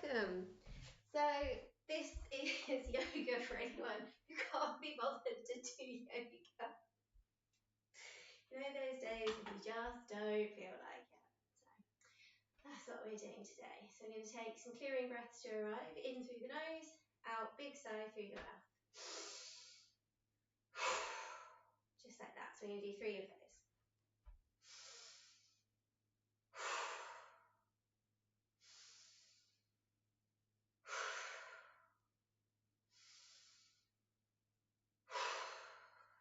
welcome. So this is yoga for anyone who can't be bothered to do yoga. You know those days when you just don't feel like it. So that's what we're doing today. So we're going to take some clearing breaths to arrive, in through the nose, out big sigh through the mouth. Just like that. So we're going to do 3 of those.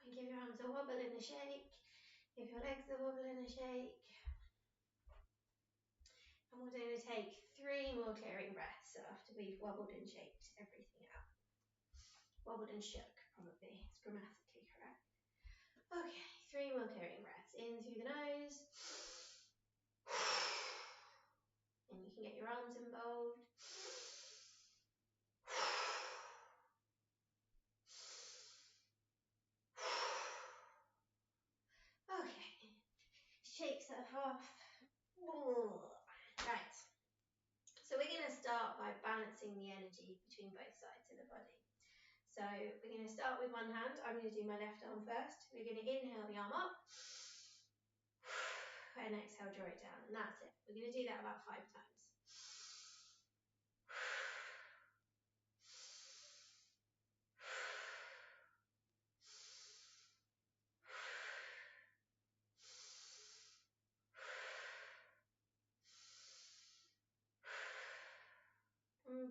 And give your arms a wobble and a shake. Give your legs a wobble and a shake. And we're going to take 3 more clearing breaths after we've wobbled and shaked everything out. Wobbled and shook, probably. It's grammatically correct. Okay, 3 more clearing breaths. In through the nose. And you can get your arms involved. Okay, shake that off. Right, so we're going to start by balancing the energy between both sides of the body. So we're going to start with one hand. I'm going to do my left arm first. We're going to inhale the arm up and exhale, draw it down, and that's it. We're going to do that about 5 times.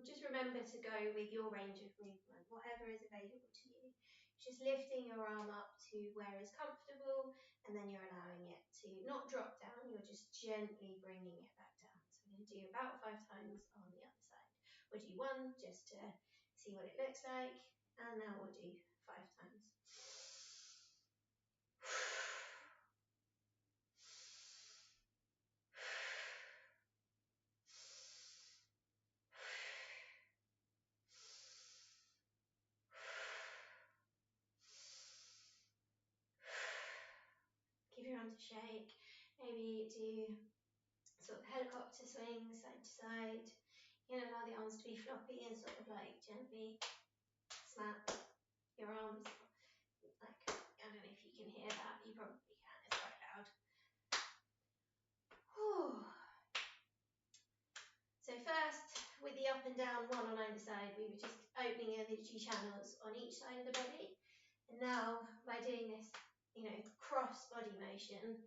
Just remember to go with your range of movement, whatever is available to you. Just lifting your arm up to where is comfortable, and then you're allowing it to not drop down, you're just gently bringing it back down. So we're going to do about 5 times on the other side. We'll do 1 just to see what it looks like, and now we'll do 5 times. Give your arms a shake, maybe do sort of helicopter swings side to side. You can allow the arms to be floppy and sort of like gently snap your arms. Like, I don't know if you can hear that, you probably can, it's quite loud. Whew. So first, with the up and down, 1 on either side, we were just opening energy channels on each side of the body. And now, by doing this, cross body motion,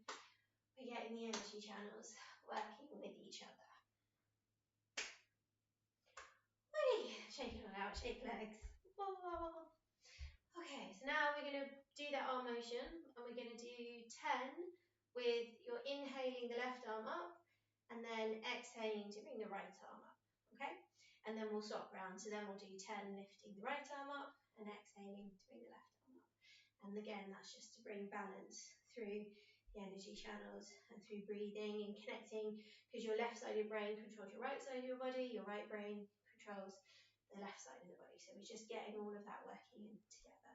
we're getting the energy channels working with each other. Whee! Shake it all out, shake legs. Whoa. Okay, so now we're going to do that arm motion, and we're going to do 10 with your inhaling the left arm up, and then exhaling to bring the right arm up, okay? And then we'll swap round, so then we'll do 10 lifting the right arm up, and exhaling to bring the left arm up. And again, that's just to bring balance through the energy channels and through breathing and connecting, because your left side of your brain controls your right side of your body, your right brain controls the left side of the body. So we're just getting all of that working in together.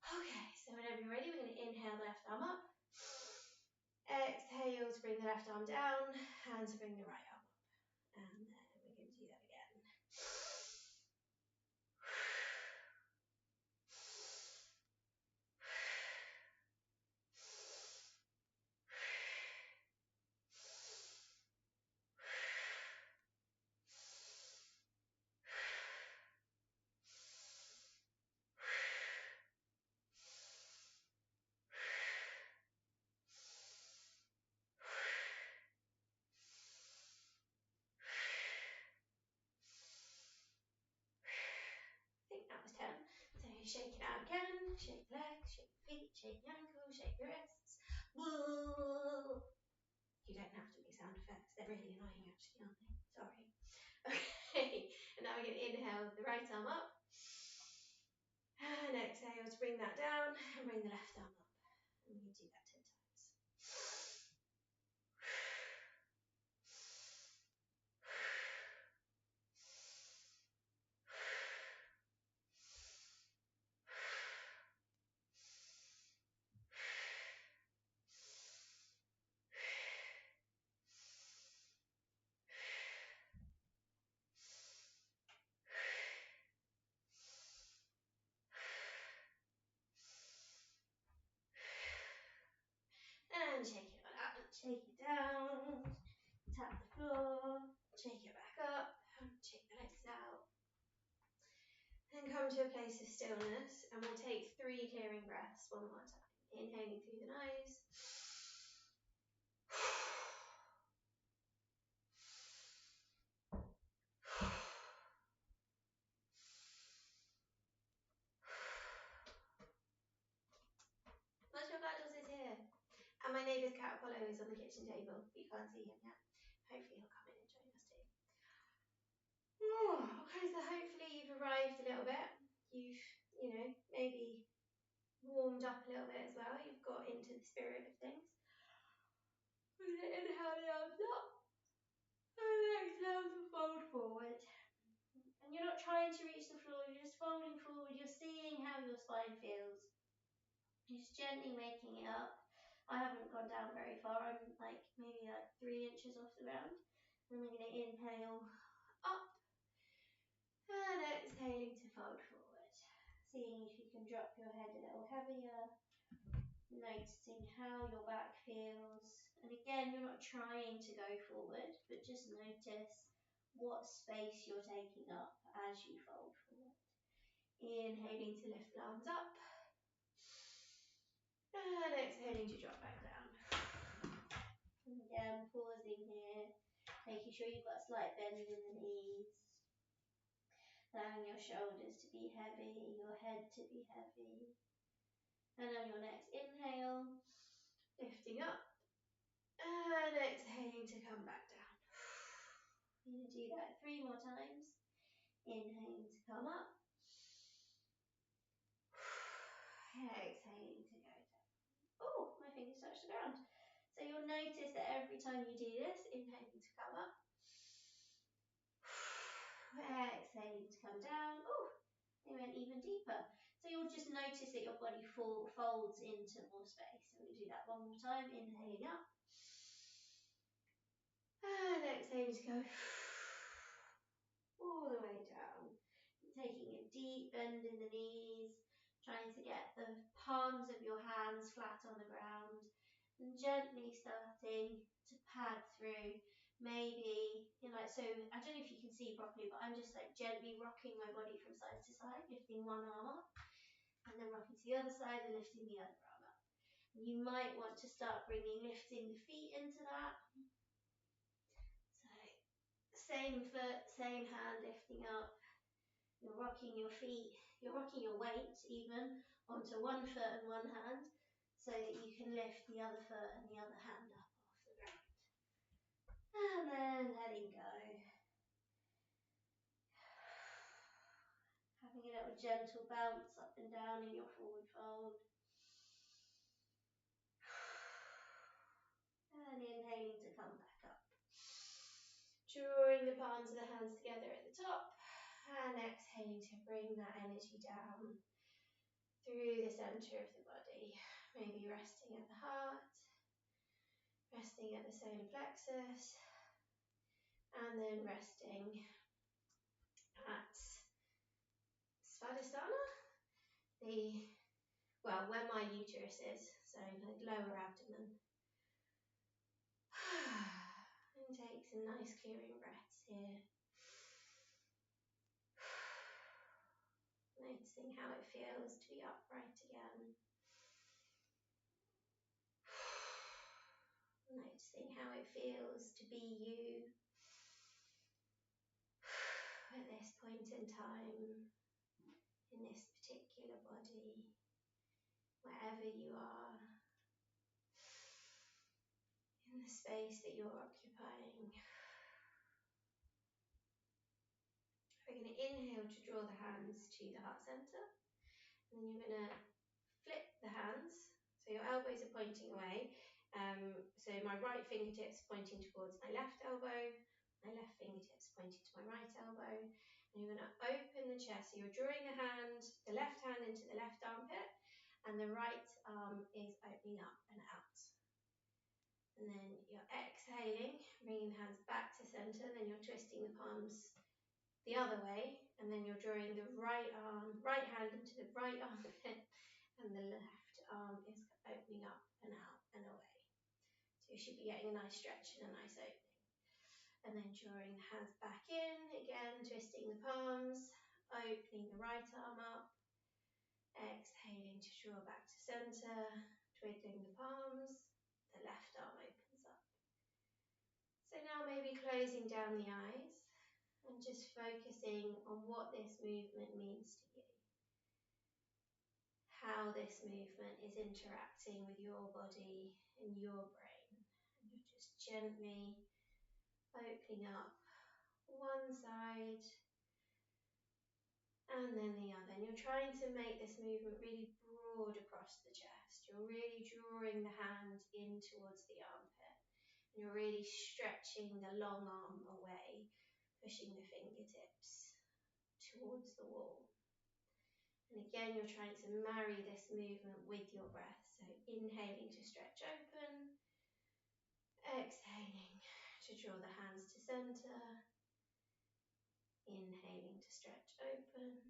Okay, so whenever you're ready, we're going to inhale the left arm up. Exhale to bring the left arm down and to bring the right arm up. And then we're going to do that again. That was 10. So shake it out again, shake legs, shake feet, shake the ankles, shake your wrists. Woo! You don't have to make sound effects, they're really annoying actually, aren't they? Sorry. Okay, and now we're going to inhale the right arm up. And exhale to bring that down and bring the left arm up. And we can do that 10 times. take it down, tap the floor, take it back up, take the legs out. Then come to a place of stillness, and we'll take 3 clearing breaths one more time. Inhaling through the nose. Much of Battles is here. And my neighbour's cat Apollo is on the kitchen table. You can't see him yet. Hopefully he'll come in and join us too. Okay, so hopefully you've arrived a little bit. You've, maybe warmed up a little bit as well. You've got into the spirit of things. Inhale the arms up. And exhale to fold forward. And you're not trying to reach the floor, you're just folding forward. You're seeing how your spine feels. You're just gently making it up. I haven't gone down very far. I'm maybe 3 inches off the ground. And we're going to inhale up. And exhaling to fold forward. Seeing if you can drop your head a little heavier. Noticing how your back feels. And again, you're not trying to go forward, but just notice what space you're taking up as you fold forward. Inhaling to lift the arms up. And exhaling to drop back down. And again, pausing here. Making sure you've got a slight bend in the knees. Allowing your shoulders to be heavy, your head to be heavy. And on your next inhale, lifting up. And exhaling to come back down. You're going to do that 3 more times. Inhaling to come up. Exhaling to go down. Oh, my fingers touch the ground. So you'll notice that every time you do this, inhaling to come up. Exhaling to come down. Oh, they went even deeper. So you'll just notice that your body folds into more space. So we'll do that 1 more time. Inhaling up. And exhaling to go all the way down. Taking a deep bend in the knees. Trying to get the palms of your hands flat on the ground. And gently starting to pad through. Maybe, so I don't know if you can see properly, but I'm just gently rocking my body from side to side, lifting one arm up, and then rocking to the other side and lifting the other arm up. And you might want to start lifting the feet into that. So, same foot, same hand lifting up. You're rocking your feet, you're rocking your weight even onto one foot and one hand, so that you can lift the other foot and the other hand up off the ground. And then letting go. Having a little gentle bounce up and down in your forward fold. And inhaling to come back up. Drawing the palms of the hands together at the top. And exhaling to bring that energy down through the centre of the body. Maybe resting at the heart. Resting at the solar plexus. And then resting at Svadhisthana, where my uterus is, so lower abdomen. And take some nice clearing breaths here. Noticing how it feels to be upright again. Noticing how it feels to be you at this point in time, in this particular body, wherever you are, in the space that you're occupying. We're going to inhale to draw the hands to the heart centre, and then you're going to flip the hands, so your elbows are pointing away. So my right fingertips pointing towards my left elbow, my left fingertips pointing to my right elbow, and you're going to open the chest. So you're drawing the left hand into the left armpit, and the right arm is opening up and out. And then you're exhaling, bringing the hands back to centre, then you're twisting the palms the other way, and then you're drawing the right hand into the right armpit, and the left arm is opening up and out and away. So So you should be getting a nice stretch and a nice opening. And then drawing the hands back in, again twisting the palms, opening the right arm up, exhaling to draw back to center, twiddling the palms, the left arm opens up. So now maybe closing down the eyes and just focusing on what this movement means to you. How this movement is interacting with your body and your brain. And you're just gently opening up one side and then the other. And you're trying to make this movement really broad across the chest. You're really drawing the hand in towards the armpit. And you're really stretching the long arm away, pushing the fingertips towards the wall. And again, you're trying to marry this movement with your breath. So inhaling to stretch open, exhaling to draw the hands to center, inhaling to stretch open,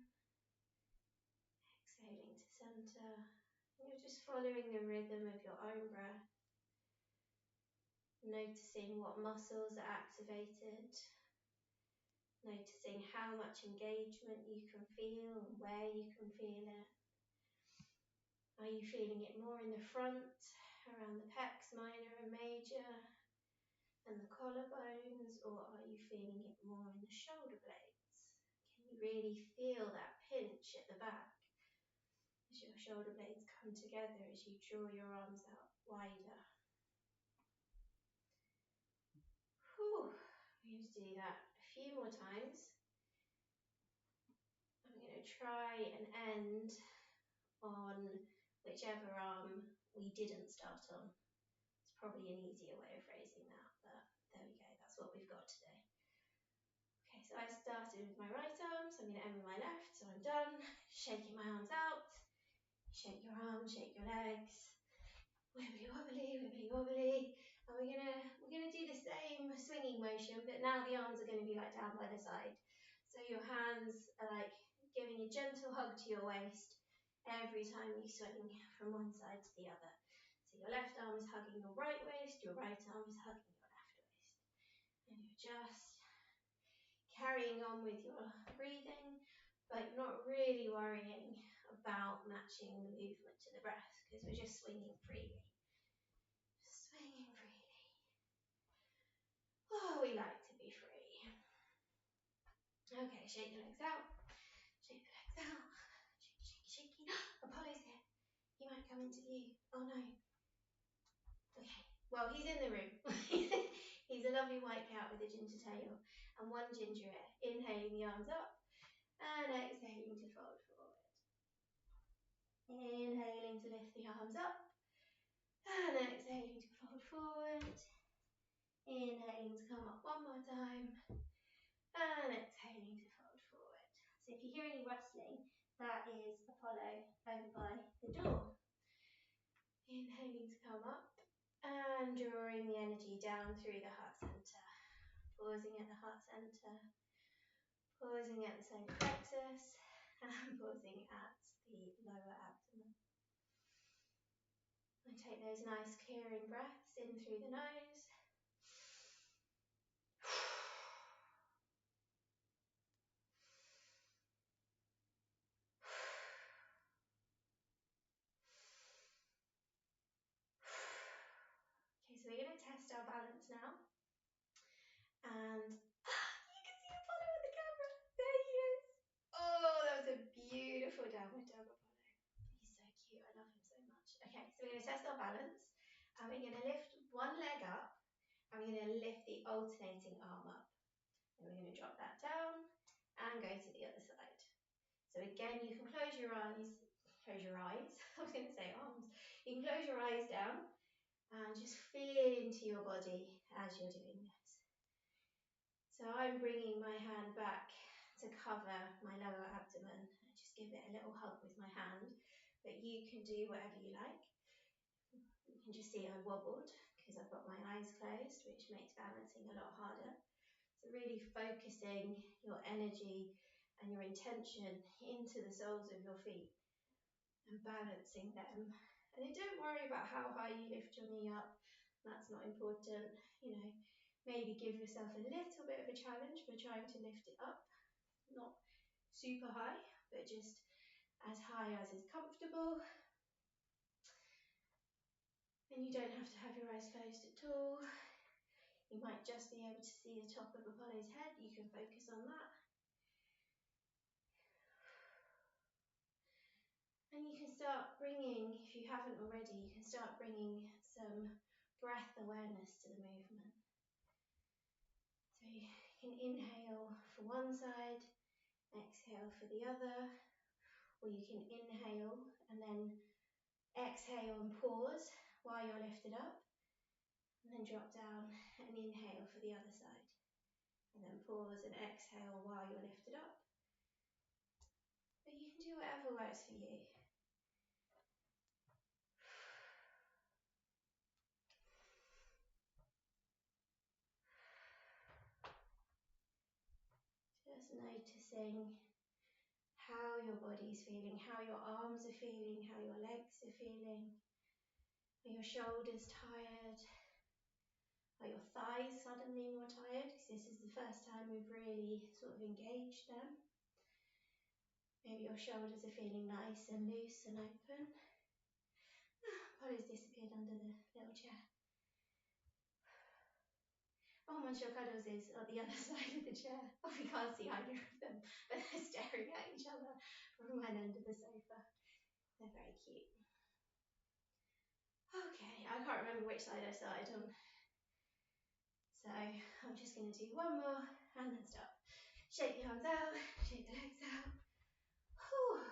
exhaling to center. And you're just following the rhythm of your own breath, noticing what muscles are activated, noticing how much engagement you can feel and where you can feel it. Are you feeling it more in the front, around the pecs minor and major, and the collarbones, or are you feeling it more in the shoulder blades? Can you really feel that pinch at the back as your shoulder blades come together as you draw your arms out wider? Whew. We're going to do that a few more times. I'm going to try and end on whichever arm we didn't start on. It's probably an easier way of phrasing that, but there we go, that's what we've got today. Okay, so I started with my right arm, so I'm going to end with my left, so I'm done. Shaking my arms out, shake your arms, shake your legs, wibbly wobbly, wibbly wobbly. And we're gonna do the same swinging motion, but now the arms are going to be like down by the side. So your hands are like giving a gentle hug to your waist every time you swing from one side to the other. So your left arm is hugging your right waist, your right arm is hugging your left waist. And you're just carrying on with your breathing, but not really worrying about matching the movement to the breath because we're just swinging freely. Just swinging freely. Oh, we like to be free. Okay, shake your legs out. Shake the legs out. Shake, shake, shaky. Apollo's here. He might come into view. Oh no. Okay. Well, he's in the room. He's a lovely white cat with a ginger tail and one ginger ear. Inhaling the arms up and exhaling to fold forward. Inhaling to lift the arms up and exhaling to fold forward. Inhaling to come up one more time and exhaling to fold forward. So if you hear any rustling, that is Apollo over by the door. Inhaling to come up and drawing the energy down through the heart center. Pausing at the heart center, pausing at the solar plexus, and pausing at the lower abdomen. And take those nice clearing breaths in through the nose. Okay, so we're going to test our balance now. And you can see Apollo on the camera. There he is. Oh, that was a beautiful downward dog, Apollo. He's so cute. I love him so much. Okay, so we're going to test our balance. And we're going to lift one leg up. And we're going to lift the alternating arm up. And we're going to drop that down and go to the other side. So again, you can close your eyes. Close your eyes. I was going to say arms. You can close your eyes down and just feel into your body as you're doing this. So I'm bringing my hand back to cover my lower abdomen. I just give it a little hug with my hand, but you can do whatever you like. You can just see I wobbled because I've got my eyes closed, which makes balancing a lot harder. So really focusing your energy and your intention into the soles of your feet and balancing them. And then don't worry about how high you lift your knee up, That's not important. You know, maybe give yourself a little bit of a challenge for trying to lift it up. Not super high, but just as high as is comfortable. And you don't have to have your eyes closed at all. You might just be able to see the top of Apollo's head. You can focus on that. And you can start bringing, if you haven't already, you can start bringing some breath awareness to the movement. So you can inhale for one side, exhale for the other, or you can inhale and then exhale and pause while you're lifted up, and then drop down and inhale for the other side, and then pause and exhale while you're lifted up. But you can do whatever works for you. Just noticing how your body's feeling, how your arms are feeling, how your legs are feeling. Are your shoulders tired? Are your thighs suddenly more tired? Because this is the first time we've really sort of engaged them. Maybe your shoulders are feeling nice and loose and open. Polly's disappeared under the little chair. Oh, Monsieur Cuddles is on the other side of the chair. Oh, we can't see either of them, but they're staring at each other from one end of the sofa. They're very cute. Okay, I can't remember which side I started on. So I'm just going to do one more and then stop. Shake the arms out, shake the legs out. Whew.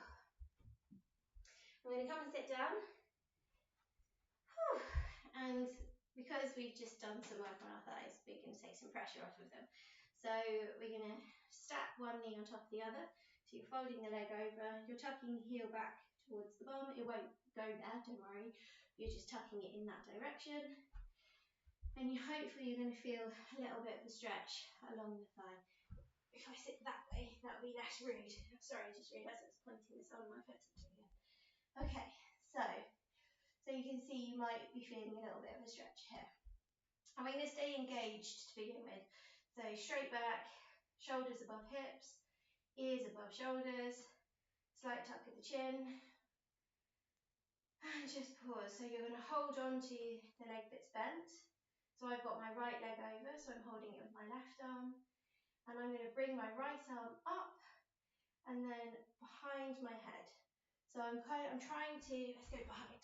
I'm going to come and sit down. Whew. And because we've just done some work on our thighs, we're going to take some pressure off of them. So we're going to stack one knee on top of the other. So you're folding the leg over, you're tucking the heel back towards the bum. It won't go there, don't worry. You're just tucking it in that direction. And hopefully you're going to feel a little bit of a stretch along the thigh. If I sit that way, that would be less rude. Sorry, I just realised I was pointing this on my foot again. Okay, so you can see you might be feeling a little bit of a stretch here. I'm going to stay engaged to begin with. So straight back, shoulders above hips, ears above shoulders, slight tuck of the chin, and just pause. So you're going to hold on to the leg that's bent. So I've got my right leg over, so I'm holding it with my left arm. And I'm going to bring my right arm up and then behind my head. So I'm trying to, let's go behind.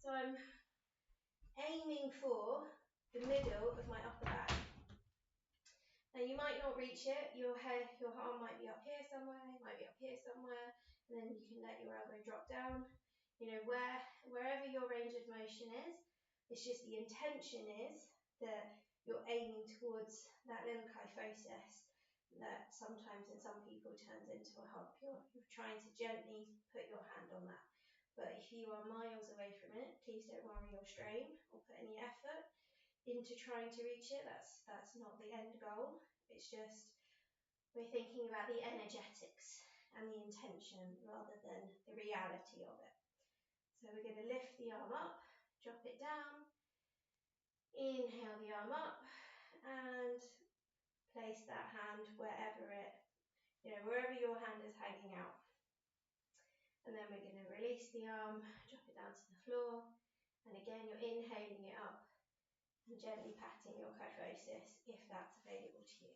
So I'm aiming for the middle of my upper back. Now you might not reach it, your arm might be up here somewhere, it might be up here somewhere, and then you can let your elbow drop down. You know, wherever your range of motion is, it's just the intention is that you're aiming towards that little kyphosis that sometimes in some people turns into a hump. You're trying to gently put your hand on that. But if you are miles away from it, please don't worry or strain or put any effort into trying to reach it. That's not the end goal. It's just we're thinking about the energetics and the intention rather than the reality of it. So we're going to lift the arm up, drop it down, inhale the arm up and place that hand wherever wherever your hand is hanging out. And then we're going to release the arm, drop it down to the floor, and again you're inhaling it up and gently patting your kyphosis if that's available to you.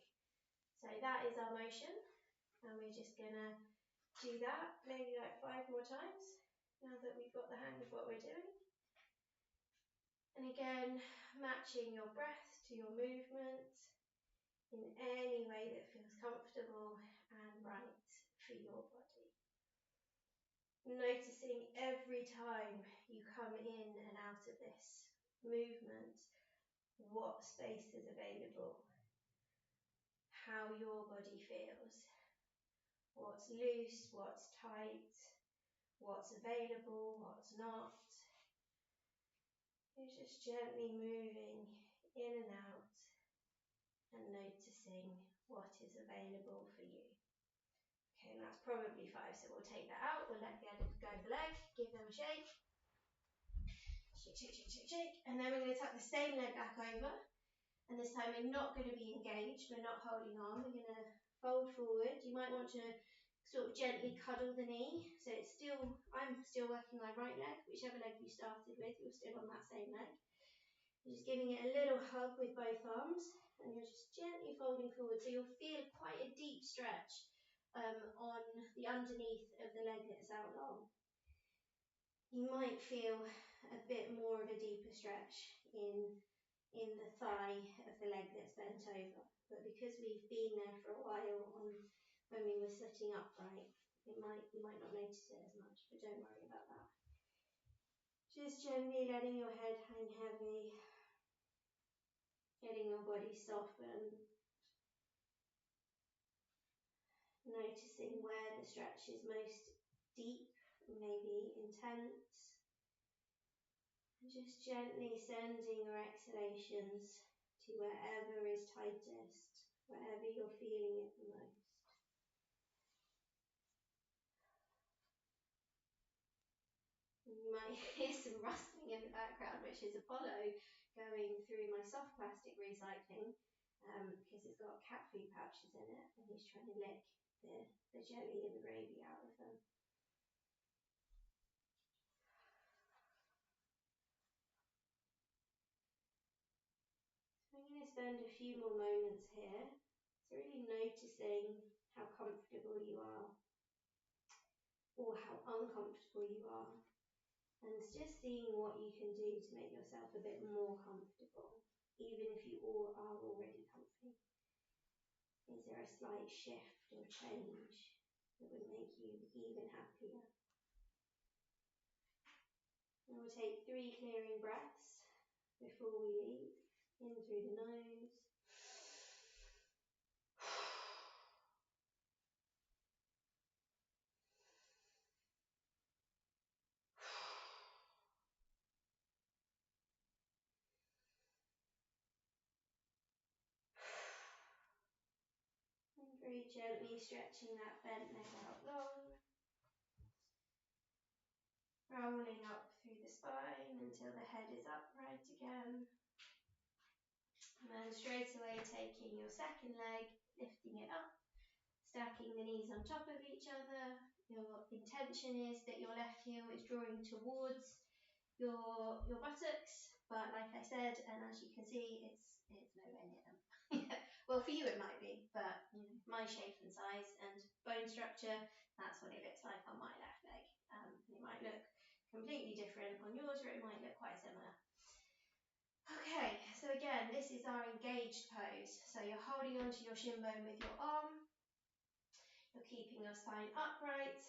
So that is our motion, and we're just going to do that maybe like 5 more times now that we've got the hang of what we're doing. And again, matching your breath to your movement in any way that feels comfortable and right for your body. Noticing every time you come in and out of this movement, what space is available, how your body feels, what's loose, what's tight, what's available, what's not. You're just gently moving in and out and noticing what is available for you. Okay, and that's probably 5, so we'll take that out. We'll let the other go of the leg, give them a shake. Shake, shake, shake, shake, shake. And then we're going to tuck the same leg back over. And this time we're not going to be engaged. We're not holding on. We're going to fold forward. You might want to sort of gently cuddle the knee. So it's still, I'm still working my right leg. Whichever leg you started with, you're still on that same leg. You're just giving it a little hug with both arms. And you're just gently folding forward. So you'll feel quite a deep stretch on the underneath of the leg that's out long. You might feel a bit more of a deeper stretch in the thigh of the leg that's bent over. But because we've been there for a while when we were sitting upright, you might not notice it as much, but don't worry about that. Just gently letting your head hang heavy, getting your body soften, noticing where the stretch is most deep, maybe intense. And just gently sending your exhalations to wherever is tightest, wherever you're feeling it the most. And you might hear some rustling in the background, which is Apollo going through my soft plastic recycling because it's got cat food pouches in it and he's trying to lick the jelly and the gravy out of them. I'm going to spend a few more moments here, so really noticing how comfortable you are or how uncomfortable you are, and just seeing what you can do to make yourself a bit more comfortable, even if you all are already comfy. Is there a slight shift or change that would make you even happier? And we'll take 3 clearing breaths before we leave. In through the nose. And very gently stretching that bent leg out long. Rolling up through the spine until the head is upright again. And then straight away taking your second leg, lifting it up, stacking the knees on top of each other. Your intention is that your left heel is drawing towards your buttocks, but like I said, and as you can see, it's nowhere near them. Well, for you it might be, but you know, my shape and size and bone structure, that's what it looks like on my left leg. It might look completely different on yours, or it might look quite similar. Okay, so again, this is our engaged pose. So you're holding onto your shin bone with your arm. You're keeping your spine upright,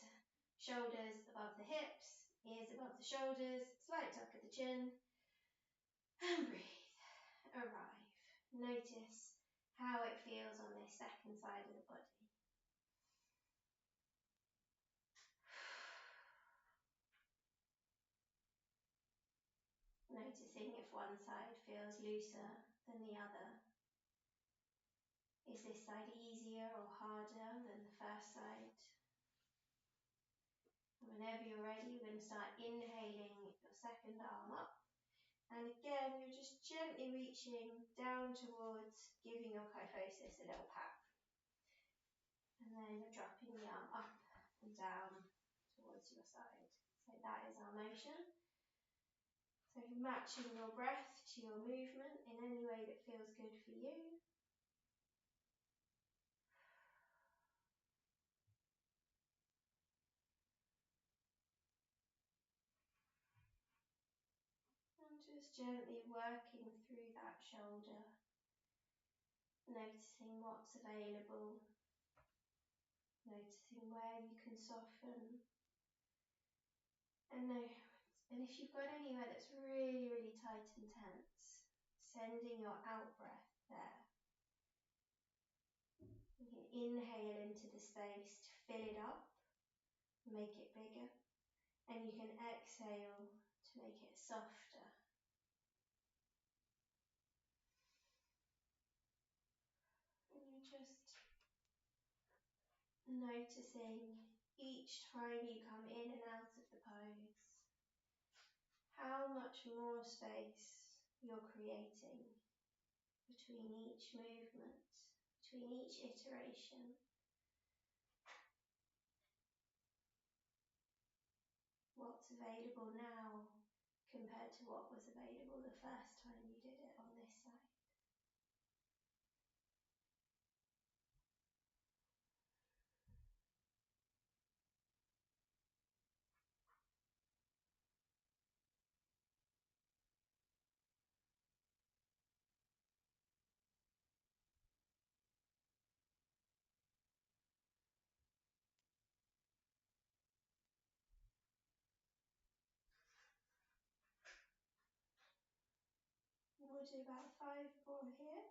shoulders above the hips, ears above the shoulders, slight tuck at the chin. And breathe. Arrive. Notice how it feels on this second side of the body. Noticing if one side feels looser than the other. Is this side easier or harder than the first side? And whenever you're ready, you're going to start inhaling your second arm up. And again, you're just gently reaching down towards giving your kyphosis a little pat. And then you're dropping the arm up and down towards your side. So that is our motion. So matching your breath to your movement in any way that feels good for you. And just gently working through that shoulder. Noticing what's available. Noticing where you can soften. And if you've got anywhere that's really, really tight and tense, sending your out breath there. You can inhale into the space to fill it up, make it bigger, and you can exhale to make it softer. And you're just noticing each time you come in and out of the pose, how much more space you're creating between each movement, between each iteration. What's available now compared to what was available the first time you did it on this side. We'll do about 5 more here.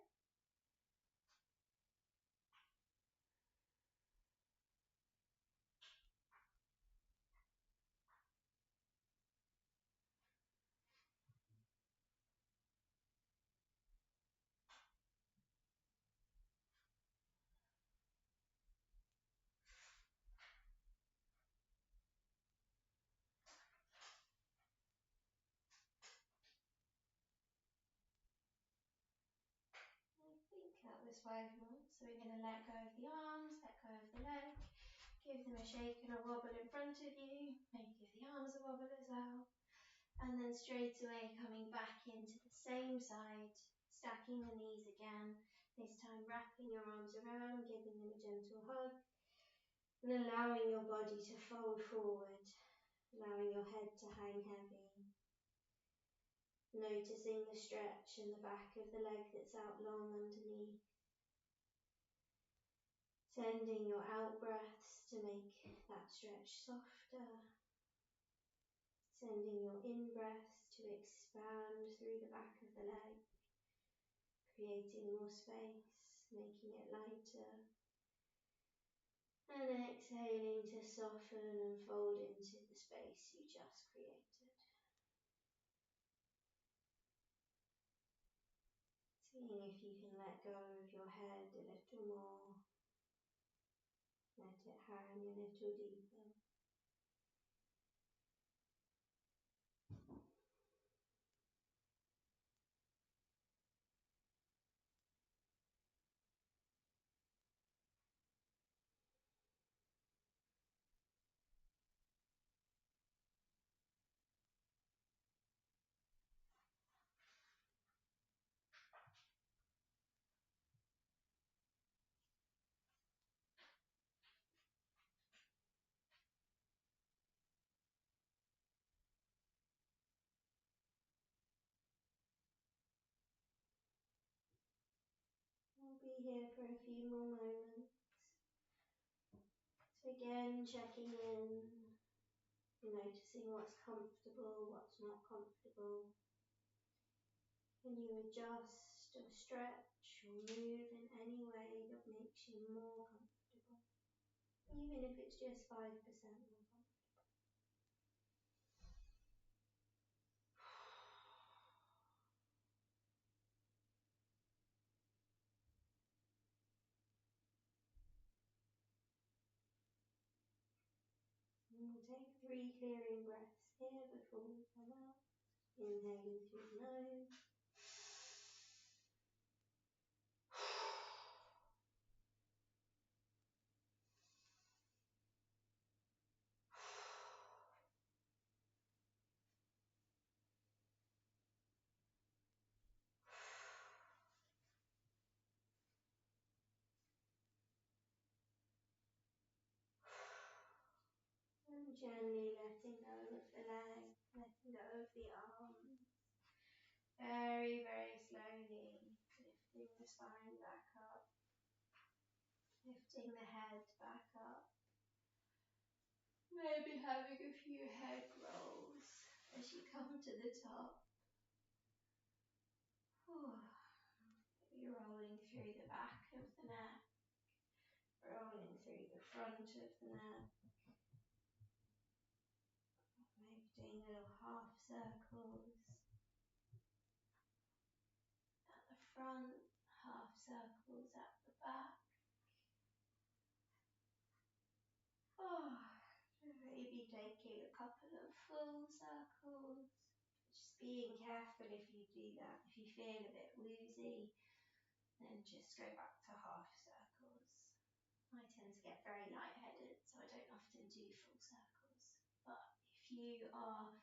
I think that was 5 more. So we're going to let go of the arms, let go of the leg, give them a shake and a wobble in front of you, maybe give the arms a wobble as well. And then straight away coming back into the same side, stacking the knees again, this time wrapping your arms around, giving them a gentle hug, and allowing your body to fold forward, allowing your head to hang heavy. Noticing the stretch in the back of the leg that's out long underneath. Sending your out breaths to make that stretch softer. Sending your in breaths to expand through the back of the leg. Creating more space, making it lighter. And exhaling to soften and fold into the space you just created. Seeing if you can let go of your head a little more. Let it hang a little deeper. We'll be here for a few more moments. So again, checking in, noticing what's comfortable, what's not comfortable. Can you adjust or stretch or move in any way that makes you more comfortable, even if it's just 5% more comfortable. And we'll take 3 clearing breaths here before we come out. Inhaling through the nose. And gently letting go of the leg, letting go of the arms. Very, very slowly lifting the spine back up, lifting the head back up. Maybe having a few head rolls as you come to the top. Maybe rolling through the back of the neck, rolling through the front of the neck. Maybe doing little half circles at the front, half circles at the back. Maybe taking a couple of full circles, being careful if you do that. If you feel a bit woozy, then just go back to half circles. I tend to get very lightheaded, so I don't often do full circles. But if you are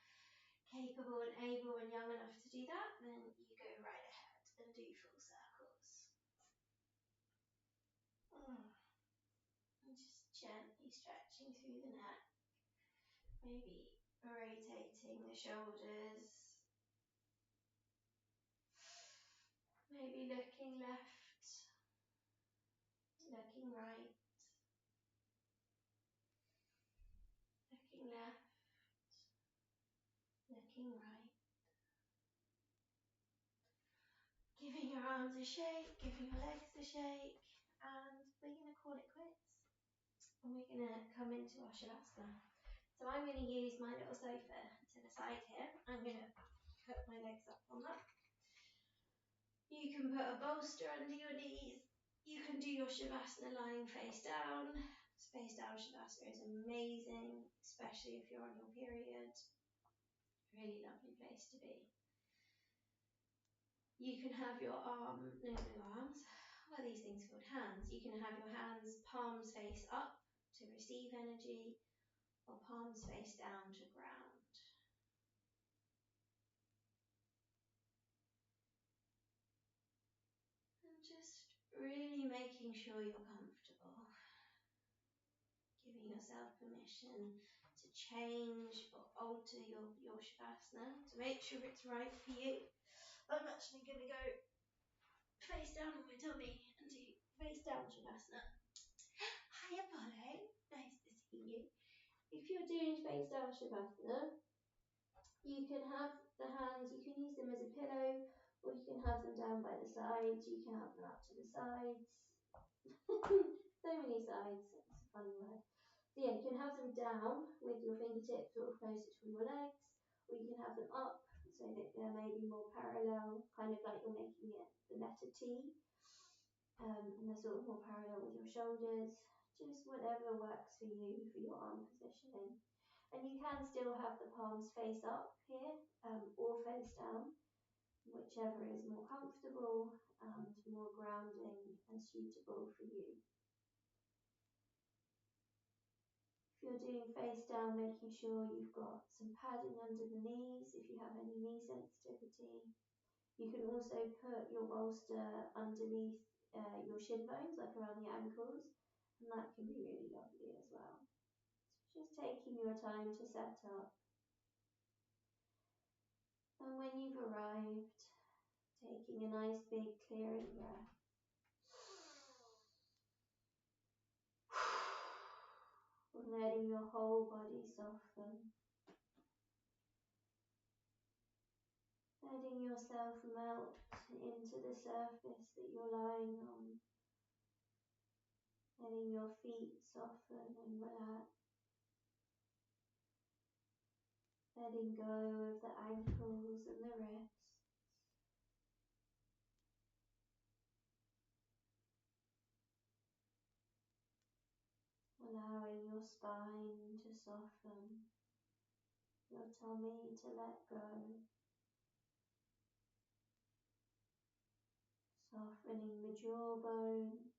capable and able and young enough to do that, then you go right ahead and do full circles. And just gently stretching through the neck, maybe rotating the shoulders, maybe looking left, looking right, looking left, looking right. Giving your arms a shake, giving your legs a shake, and we're going to call it quits. And we're going to come into our Shavasana. So I'm going to use my little sofa to the side here. I'm going to put my legs up on that. You can put a bolster under your knees. You can do your Shavasana lying face down. Face down Shavasana is amazing, especially if you're on your period. Really lovely place to be. You can have your arms, what are these things called? Hands. You can have your hands palms face up to receive energy, or palms face down to ground. And just really making sure you're comfortable. Giving yourself permission to change or alter your Shavasana to make sure it's right for you. I'm actually going to go face down on my tummy and do face down Shavasana. Hi Apollo, nice to see you. If you're doing face down Shavasana, you can have the hands, you can use them as a pillow, or you can have them down by the sides, you can have them up to the sides. So many sides, it's a funny word. So yeah, you can have them down with your fingertips sort of closer to your legs, or you can have them up so that they're maybe more parallel, kind of like you're making it the letter T, and they're sort of more parallel with your shoulders, just whatever works for you for your arm positioning. And you can still have the palms face up here, or face down, whichever is more comfortable and more grounding and suitable for you. If you're doing face down, making sure you've got some padding under the knees if you have any knee sensitivity. You can also put your bolster underneath your shin bones, like around the ankles, and that can be really lovely as well. So just taking your time to set up. And when you've arrived, taking a nice big clearing breath. And letting your whole body soften. Letting yourself melt into the surface that you're lying on. Letting your feet soften and relax. Letting go of the ankles and the wrists. Allowing your spine to soften. Your tummy to let go. Softening the jawbone.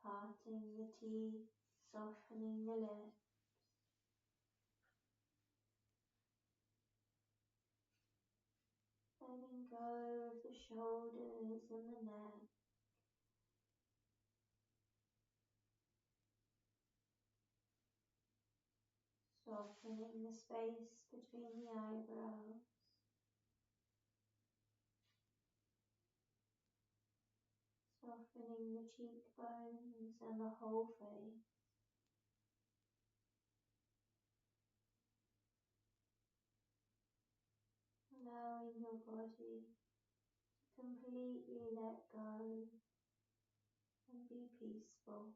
Parting the teeth. Softening the lips. Letting go of the shoulders and the neck. Softening the space between the eyebrows. Softening the cheekbones and the whole face. Allowing your body to completely let go and be peaceful.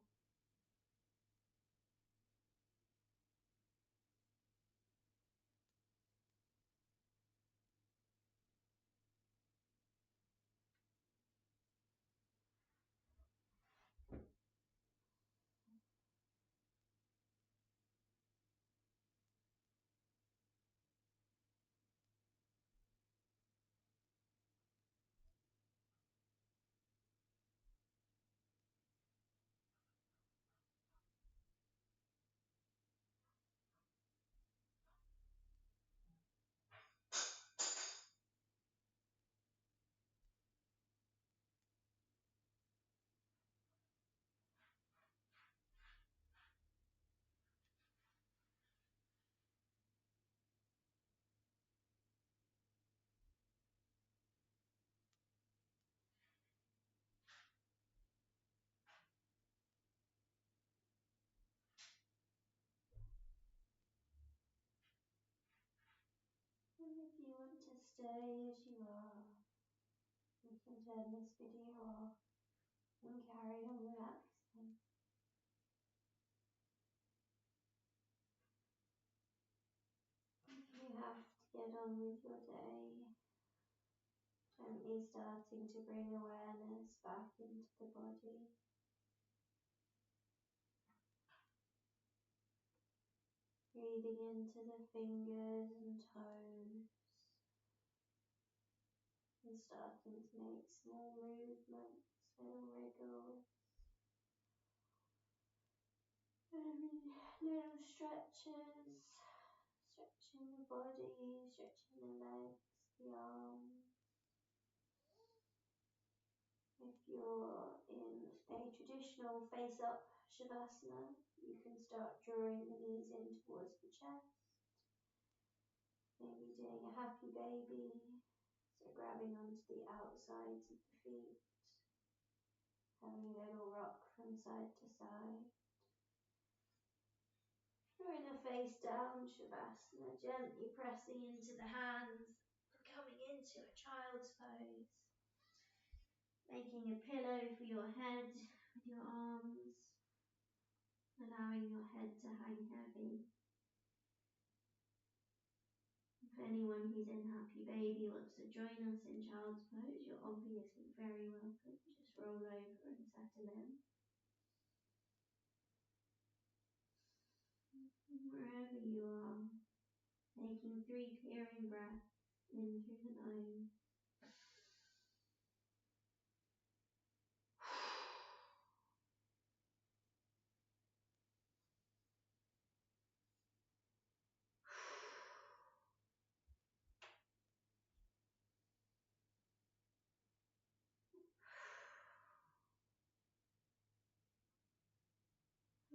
stay as you are. You can turn this video off and carry on relaxing. You have to get on with your day, gently starting to bring awareness back into the body. Breathing into the fingers and toes, and starting to make small movements, little wriggles, maybe little stretches, stretching the body, stretching the legs, the arms. If you're in a traditional face-up Shavasana, you can start drawing the knees in towards the chest, maybe doing a happy baby, so grabbing onto the outsides of the feet, having a little rock from side to side. Or in a face-down Shavasana, gently pressing into the hands, coming into a child's pose. Making a pillow for your head with your arms, allowing your head to hang heavy. If anyone who's in Happy Baby wants to join us in Child's Pose, you're obviously very welcome. Just roll over and settle in. Wherever you are, taking 3 clearing breaths in through the nose.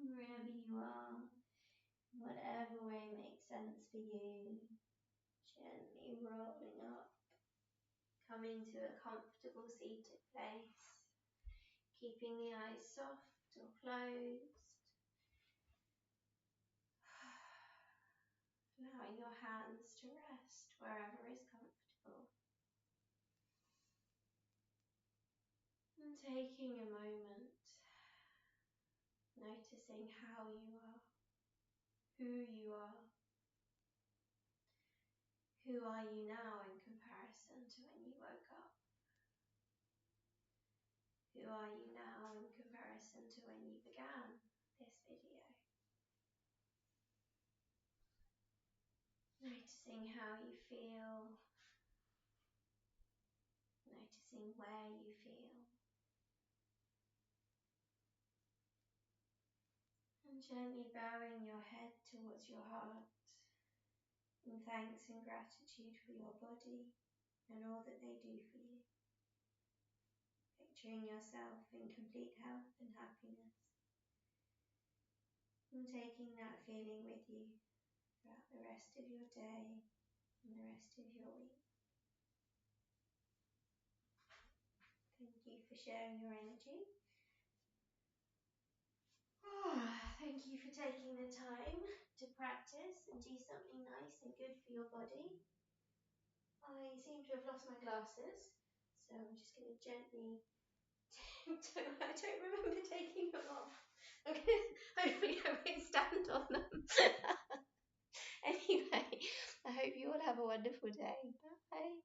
Wherever you are, whatever way makes sense for you, gently rolling up, coming to a comfortable seated place, keeping the eyes soft or closed, allowing your hands to rest wherever is comfortable, and taking a moment, noticing how you are, who you are. Who are you now in comparison to when you woke up? Who are you now in comparison to when you began this video? Noticing how you feel, noticing where you feel, and gently bowing your head towards your heart in thanks and gratitude for your body and all that they do for you. Picturing yourself in complete health and happiness, and taking that feeling with you throughout the rest of your day and the rest of your week. Thank you for sharing your energy. Thank you for taking the time to practice and do something nice and good for your body. I seem to have lost my glasses, so I'm just going to gently, I don't remember taking them off. Hopefully I won't stand on them. Anyway, I hope you all have a wonderful day. Bye.